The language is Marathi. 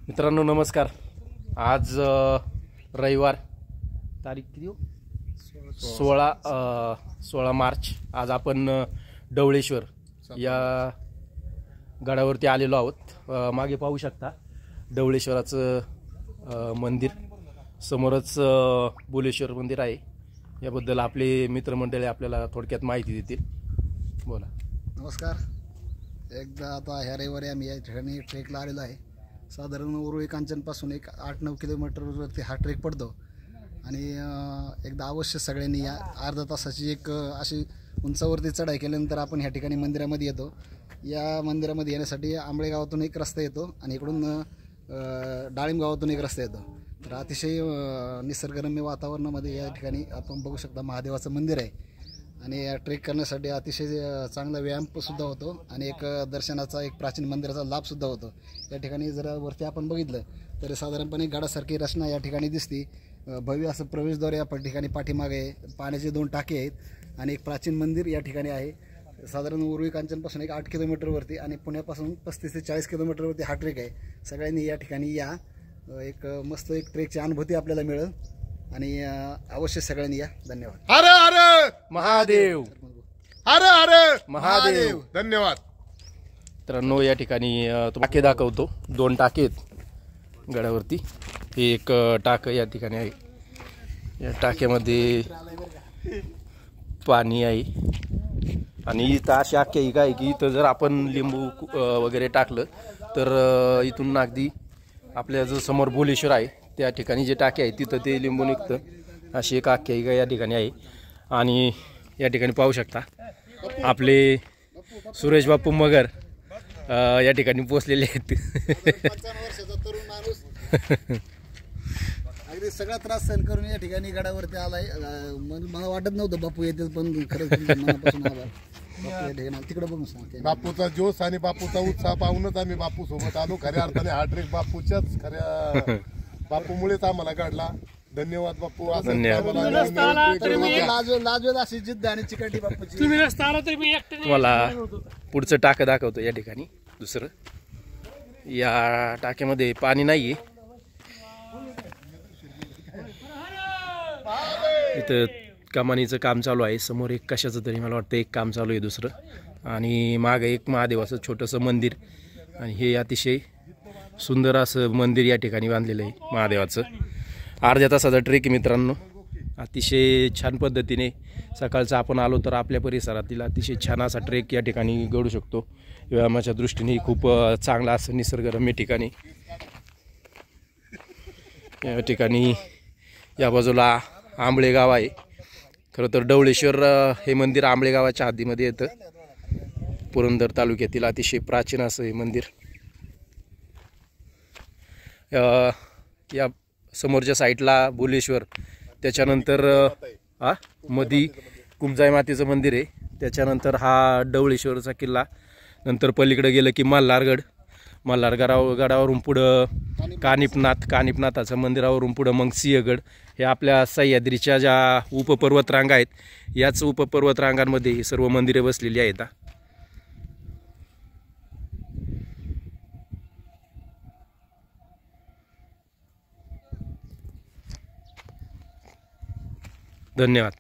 मित्रांनो नमस्कार। आज रविवार तारीख किती हो? 16 मार्च। आज आपण ढवळेश्वर या गडावरती आलेलो आहोत। मागे पाहू शकता ढवळेश्वराचं मंदिर, समोरच बोलेश्वर मंदिर आहे। याबद्दल आपले मित्रमंडळी आपल्याला थोडक्यात माहिती देतील। बोला। नमस्कार। एकदा आता ह्या रविवारी आम्ही या ठिकाणी ट्रेकला आलेलो आहे। साधारण उरुळी कांचनपासून एक 8-9 किलोमीटरवरती हा ट्रेक पडतो आणि एकदा अवश्य सगळ्यांनी या अर्धा तासाची एक अशी उंचावरती चढाई केल्यानंतर आपण ह्या ठिकाणी मंदिरामध्ये येतो। या मंदिरामध्ये येण्यासाठी आंबळे गावातून एक रस्ता येतो आणि इकडून डाळिंब गावातून एक रस्ता येतो। तर अतिशय निसर्गरम्य वातावरणामध्ये या ठिकाणी आपण बघू शकता महादेवाचं मंदिर आहे आणि या ट्रेक करण्यासाठी अतिशय चांगला व्यायामसुद्धा होतो आणि एक दर्शनाचा एक प्राचीन मंदिराचा लाभसुद्धा होतो। या ठिकाणी जर वरती आपण बघितलं तर साधारणपणे गडासारखी रचना या ठिकाणी दिसती। भव्य असं प्रवेशद्वार या ठिकाणी पाठीमागे आहे, पाण्याचे 2 टाके आहेत आणि एक प्राचीन मंदिर या ठिकाणी आहे। साधारण उरुळी कांचनपासून एक 8 किलोमीटरवरती आणि पुण्यापासून 35 ते 40 किलोमीटरवरती हा ट्रेक आहे। सगळ्यांनी या ठिकाणी या, एक मस्त एक ट्रेकची अनुभूती आपल्याला मिळेल आणि अवश्य सगळ्यांनी या। धन्यवाद। हर हर महादेव, हर हर महादेव। धन्यवाद। मित्रांनो या ठिकाणी टाके दाखवतो, 2 टाके आहेत गडावरती। हे एक टाकं या ठिकाणी आहे। या टाक्यामध्ये पाणी आहे आणि इथं अशी आख्यायिका आहे की इथं जर आपण लिंबू वगैरे टाकलं तर इथून अगदी आपल्या जो समोर बोलेश्वर आहे त्या ठिकाणी जे टाके आहे तिथं ते लिंबू निघतं, अशी एक आख्यायिका या ठिकाणी आहे। आणि या ठिकाणी पाहू शकता आपले सुरेश बापू मगर या ठिकाणी पोचलेले आहेत। 55 वर्षाचा तरुण माणूस अगदी सगळा त्रास सहन करून या ठिकाणी गडावरती आलाय। मला वाटत नव्हतं बापू येतील, पण खरंच मनापासून आभार। तिकडे बघून सांगते बापूचा जोश आणि बापूचा उत्साह पाहूनच आम्ही बापू सोबत आलो। खऱ्या अर्थाने हा ट्रेक बापूच्याच खऱ्या बापूमुळेच आम्हाला काढला। धन्यवाद बापू। लाजवेद अशी जिद्द आणि चिकाटी बापूची। मला पुढचं टाकं दाखवतो। या ठिकाणी दुसरं, या टाक्यामध्ये पाणी नाहीये। इथं कमानीचं काम चालू आहे। समोर एक कशाचं तरी मला वाटतं एक काम चालू आहे दुसरं, आणि मागे एक महादेवाचं छोटंसं मंदिर आणि हे अतिशय सुंदर असं मंदिर या ठिकाणी बांधलेलं आहे महादेवाचं। अर्ध्या तासाचा ट्रेक आहे मित्रांनो। अतिशय छान पद्धतीने सकाळचं आपण आलो तर आपल्या परिसरातील अतिशय छान असा ट्रेक या ठिकाणी घडू शकतो। व्यायामाच्या दृष्टीने खूप चांगला असं निसर्गरम्य ठिकाणी या ठिकाणी या बाजूला आंबळे गाव आहे। खरं तर ढवळेश्वर हे मंदिर आंबळे गावाच्या हद्दीमध्ये येतं। पुरंदर तालुक्यातील अतिशय प्राचीन असं हे मंदिर। या समोरच्या साईडला बोलेश्वर, त्याच्यानंतर मधी कुमजाई मातेचं मंदिर आहे, त्याच्यानंतर हा ढवळेश्वरचा किल्ला, नंतर पलीकडे गेलं की मल्हारगड, गडावरून पुढं कानिपनाथाचं मंदिरावरून पुढं मग सिंहगड। हे आपल्या सह्याद्रीच्या ज्या उपपर्वतरांगा आहेत याच उपपर्वतरांगांमध्ये ही सर्व मंदिरे बसलेली आहेत। धन्यवाद।